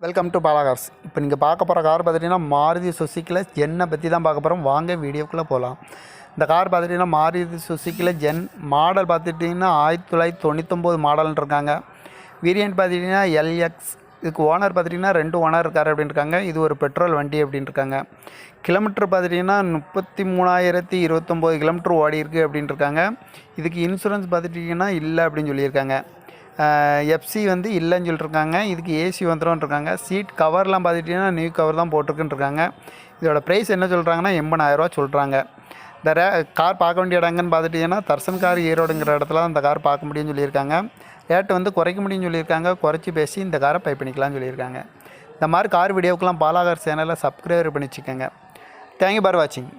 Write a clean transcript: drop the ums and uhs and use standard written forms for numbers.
Welcome to Bala cars. இப்போ நீங்கள் பார்க்க போகிற கார் பார்த்துட்டிங்கன்னா மாருதி சுசுக்கியில் ஜென்னை பற்றி தான் பார்க்க போகிறோம். வாங்க வீடியோக்குள்ளே போகலாம். இந்த கார் பார்த்துட்டிங்கன்னா மாருதி சுசுக்கியில் ஜென் மாடல் பார்த்துட்டிங்கன்னா 1999 மாடல்னு இருக்காங்க. வேரியன்ட் பார்த்துட்டிங்கன்னா எல்எக்ஸ். இதுக்கு ஓனர் பார்த்துட்டிங்கன்னா 2 ஓனர் இருக்கார் அப்படின்னு இருக்காங்க. இது ஒரு பெட்ரோல் வண்டி அப்படின்னு இருக்காங்க. கிலோமீட்டர் பார்த்துட்டிங்கன்னா 33,029 கிலோமீட்டர் ஓடி இருக்குது அப்படின்னு இருக்காங்க. இதுக்கு இன்சூரன்ஸ் பார்த்துட்டிங்கன்னா இல்லை அப்படின்னு சொல்லியிருக்காங்க. எஃப்சி வந்து இல்லைன்னு சொல்லிட்டுருக்காங்க. இதுக்கு ஏசி வந்துடும் இருக்காங்க. சீட் கவர்லாம் பார்த்துட்டிங்கன்னா நியூ கவர் தான் போட்டிருக்குன்னு இருக்காங்க. இதோட ப்ரைஸ் என்ன சொல்கிறாங்கன்னா 80,000 சொல்கிறாங்க. இந்த கார் பார்க்க வேண்டிய இடங்கன்னு பார்த்துட்டிங்கன்னா தர்சன் கார் ஈரோடுங்கிற இடத்துல இந்த கார் பார்க்க முடியும்னு சொல்லியிருக்காங்க. ரேட்டு வந்து குறைக்க முடியும்னு சொல்லியிருக்காங்க. குறைச்சி பேசி இந்த காரை பை பண்ணிக்கலாம்னு சொல்லியிருக்காங்க. இந்த மாதிரி கார் வீடியோக்கெலாம் பாலா கார் சேனலில் சப்ஸ்கிரைபர் பண்ணி வச்சுக்கோங்க. தேங்க்யூ ஃபார் வாட்சிங்.